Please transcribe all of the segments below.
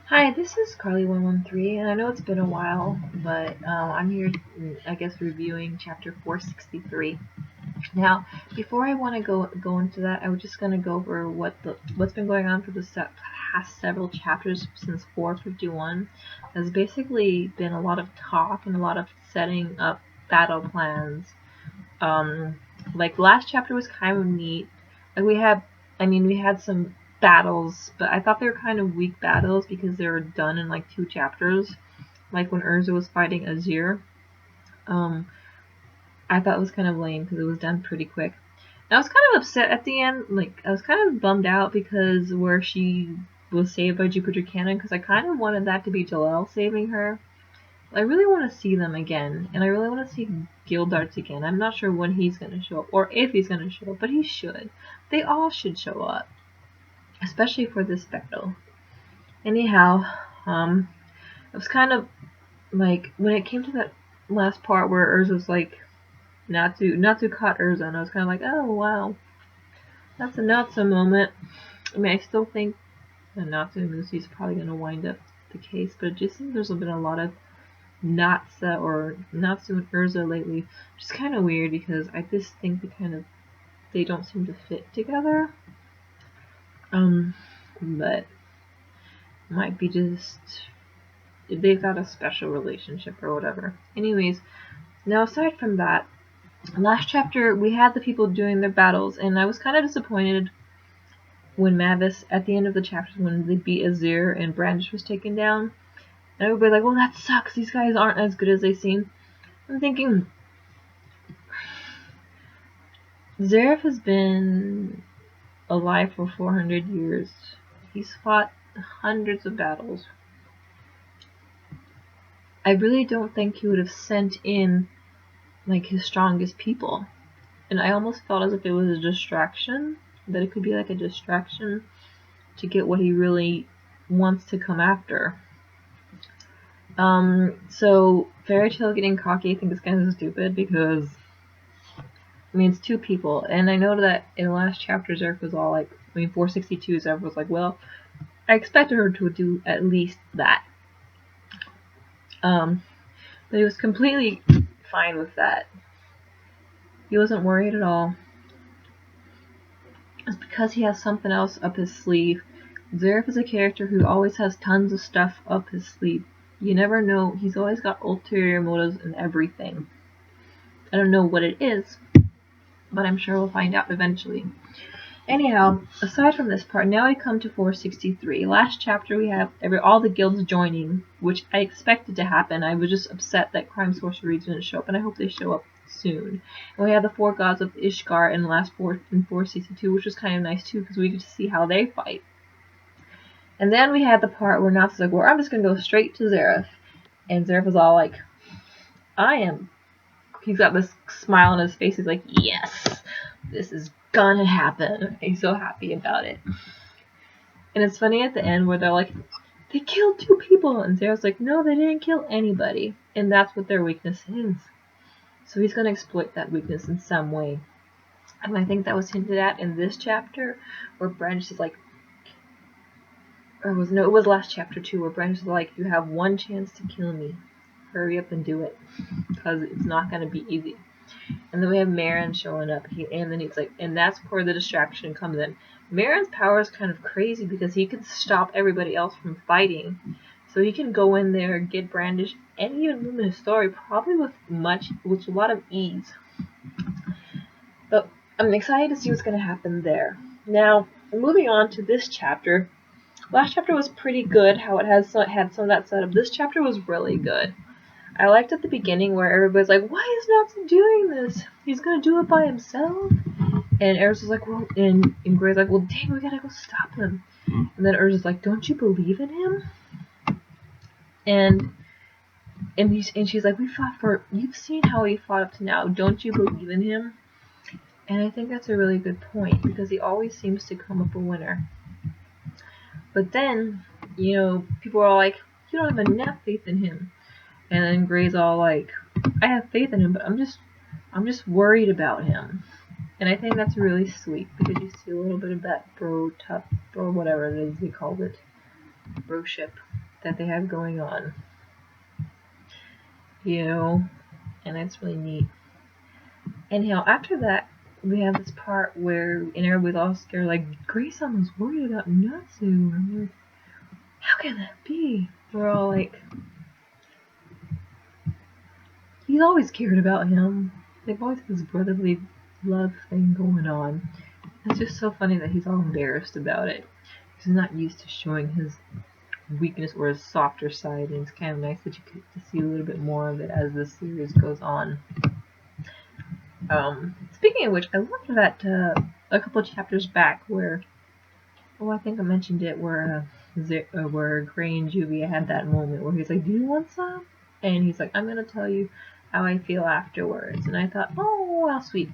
Hi, this is Carly113, and I know it's been a while, but I'm here, I guess, reviewing chapter 463. Now, before I want to go into that, I was just gonna go over what's been going on for the past several chapters since 451. There's basically been a lot of talk and a lot of setting up battle plans. Um, like the last chapter was kind of neat. Like we had some battles, but I thought they were kind of weak battles because they were done in like 2 chapters. Like when Urza was fighting Azir, um, I thought it was kind of lame because it was done pretty quick. And I was kind of upset at the end. Like I was kind of bummed out because where she was saved by Jupiter Cannon, because I kind of wanted that to be Jalel saving her. I really want to see them again, and I really want to see Gildarts again. I'm not sure when he's going to show up, or if he's going to show up, but he should. They all should show up, especially for this battle. Anyhow, it was kind of like, when it came to that last part where Urza's like, Natsu caught Urza, and I was kind of like, oh wow, that's a Natsu moment. I mean, I still think that Natsu and Lucy is probably going to wind up the case, but it just seems there's been a lot of Natsu and Urza lately, which is kind of weird because I just think they don't seem to fit together. But might be just they've got a special relationship or whatever. Anyways, now aside from that, last chapter we had the people doing their battles, and I was kind of disappointed when Mavis at the end of the chapter when they beat Azir and Brandish was taken down. And everybody like, well, that sucks. These guys aren't as good as they seem. I'm thinking, Zeref has been alive for 400 years. He's fought hundreds of battles. I really don't think he would have sent in like his strongest people. And I almost felt as if it was a distraction, that it could be like a distraction to get what he really wants to come after. So Fairy Tail getting cocky, I think is kind of stupid because I mean, it's 2 people, and I know that in the last chapter, Zeref was all like, 462, Zeref was like, well, I expected her to do at least that. But he was completely fine with that. He wasn't worried at all. It's because he has something else up his sleeve. Zeref is a character who always has tons of stuff up his sleeve. You never know, he's always got ulterior motives in everything. I don't know what it is, but I'm sure we'll find out eventually. Anyhow, aside from this part, now we come to 463. Last chapter we have all the guilds joining, which I expected to happen. I was just upset that Crime Sorcery didn't show up, and I hope they show up soon. And we have the 4 gods of Ishgard in the last 462, which was kind of nice too, because we get to see how they fight. And then we had the part where Natsu's like, well, I'm just going to go straight to Zeref. And Zeref is all like, he's got this smile on his face. He's like, yes, this is gonna happen. He's so happy about it. And it's funny at the end where they're like, they killed 2 people. And Zeref's like, no, they didn't kill anybody. And that's what their weakness is. So he's going to exploit that weakness in some way. And I think that was hinted at in this chapter, where Brandish is like, it was last chapter too, where Brandish is like, you have 1 chance to kill me. Hurry up and do it, because it's not going to be easy. And then we have Marin showing up, and then he's like, and that's where the distraction comes in. Marin's power is kind of crazy because he can stop everybody else from fighting. So he can go in there, get Brandish, and even Luminous Story, probably with a lot of ease. But I'm excited to see what's going to happen there. Now, moving on to this chapter. Last chapter was pretty good, how it had some of that setup. This chapter was really good. I liked at the beginning where everybody's like, why is Natsu doing this? He's gonna do it by himself? And Urza's like, well, and Gray's like, well, dang, we gotta go stop him. And then Urza's like, don't you believe in him? And she's like, you've seen how he fought up to now. Don't you believe in him? And I think that's a really good point, because he always seems to come up a winner. But then, people are all like, you don't have enough faith in him. And then Gray's all like, I have faith in him, but I'm just worried about him. And I think that's really sweet, because you see a little bit of that bro, whatever it is he called it. broship that they have going on. You know, and that's really neat. Anyhow, after that, we have this part where, and everybody's all scared, like, Grace almost worried about Natsu. I'm like, how can that be? We're all like, he's always cared about him. They've always had this brotherly love thing going on. It's just so funny that he's all embarrassed about it. He's not used to showing his weakness or his softer side, and it's kind of nice that you get to see a little bit more of it as this series goes on. Speaking of which, I looked at that a couple of chapters back where, I think I mentioned it, where Gray and Juvia had that moment where he's like, "Do you want some?" And he's like, "I'm gonna tell you how I feel afterwards." And I thought, oh, how sweet.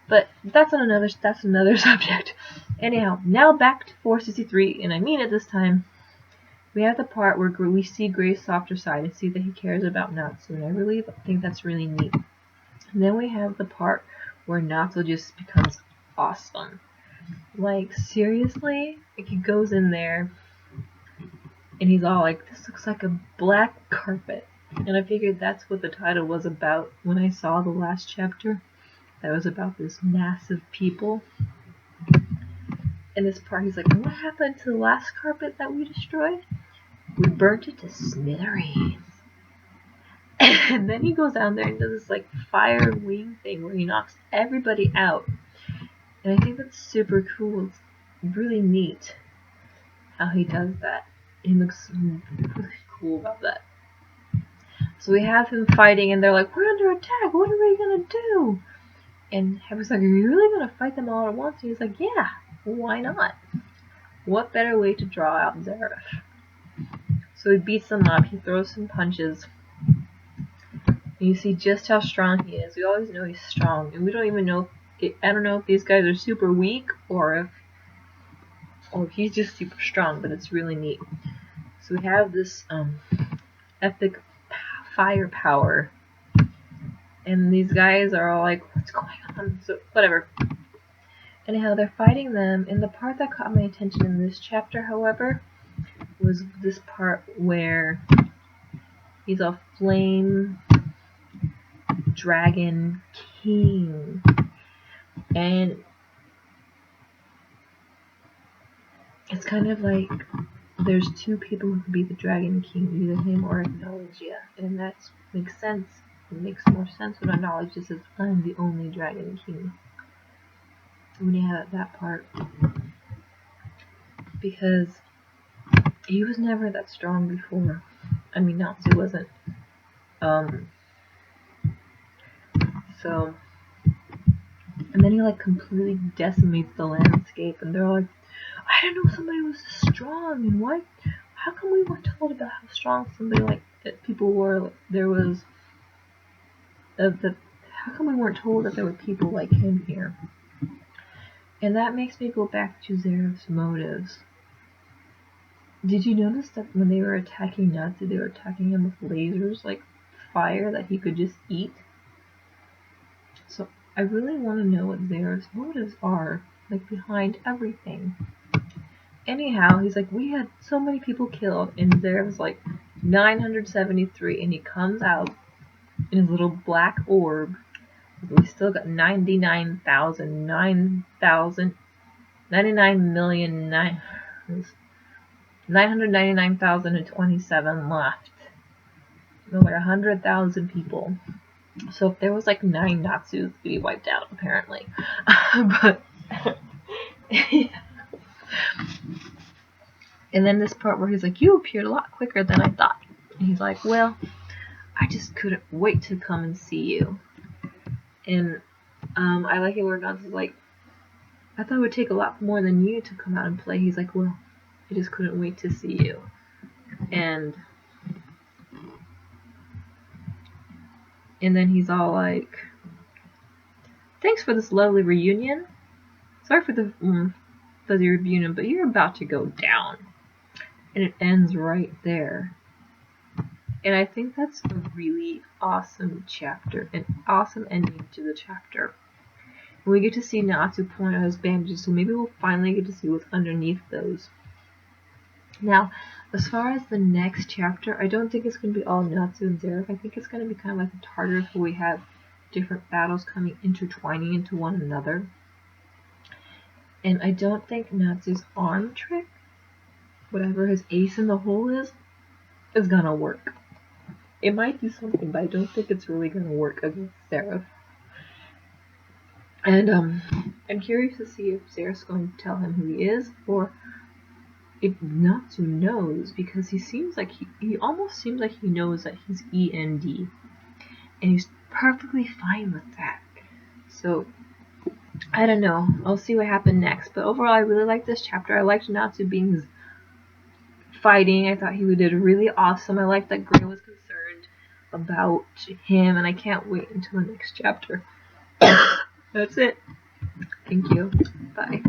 But that's another subject. Anyhow, now back to 463, and I mean it this time. We have the part where we see Gray's softer side and see that he cares about Natsu, and I really think that's really neat. And then we have the part where Natsu just becomes awesome. Like, seriously? Like, he goes in there, and he's all like, this looks like a black carpet. And I figured that's what the title was about when I saw the last chapter. That was about this mass of people. In this part, he's like, what happened to the last carpet that we destroyed? We burnt it to smithereens. And then he goes down there and does this like fire wing thing where he knocks everybody out. And I think that's super cool. It's really neat how he does that. He looks really cool about that. So we have him fighting, and they're like, we're under attack. What are we going to do? And Heather's like, are you really going to fight them all at once? And he's like, yeah, why not? What better way to draw out Zeref? So he beats them up. He throws some punches. And you see just how strong he is. We always know he's strong. And we don't even know, I don't know if these guys are super weak or if he's just super strong, but it's really neat. So we have this epic firepower. And these guys are all like, what's going on? So, whatever. Anyhow, they're fighting them. And the part that caught my attention in this chapter, however, was this part where he's a flame dragon king. And it's kind of like there's two people who could be the dragon king, either him or Acknowledgia. And that makes sense. It makes more sense when Acknowledgia says, I'm the only dragon king. When you have that part. Because he was never that strong before. I mean, Natsu wasn't. So, and then he like completely decimates the landscape, and they're like, I didn't know somebody was strong, and why? How come we weren't told about how strong somebody like people were? Like, there was how come we weren't told that there were people like him here? And that makes me go back to Zeref's motives. Did you notice that when they were attacking Natsu, they were attacking him with lasers, like fire that he could just eat? So I really want to know what Zeref's motives are, like behind everything. Anyhow, he's like, we had so many people killed, and Zeref's like 973, and he comes out in his little black orb. We still got 999,027 left. There's like 100,000 people. So if there was like 9 Natsus, it'd be wiped out apparently. But yeah. And then this part where he's like, you appeared a lot quicker than I thought. And he's like, well, I just couldn't wait to come and see you. And I like it where Natsu's like, I thought it would take a lot more than you to come out and play. He's like, well, I just couldn't wait to see you. And then he's all like, thanks for this lovely reunion. Sorry for the fuzzy reunion, but you're about to go down. And it ends right there. And I think that's a really awesome chapter, an awesome ending to the chapter. And we get to see Natsu pulling out his bandages, so maybe we'll finally get to see what's underneath those. Now, As far as the next chapter, I don't think it's going to be all Natsu and Zeref. I think it's going to be kind of like a Tartarus where we have different battles intertwining into one another. And I don't think Natsu's arm trick, whatever his ace in the hole is gonna work. It might do something, but I don't think it's really gonna work against Zeref. And I'm curious to see if Zeref's going to tell him who he is, or if Natsu knows, because he almost seems like he knows that he's END, and he's perfectly fine with that. So I don't know. I'll see what happened next. But overall, I really liked this chapter. I liked Natsu being fighting. I thought he did really awesome. I liked that Gray was concerned about him, and I can't wait until the next chapter. That's it. Thank you. Bye.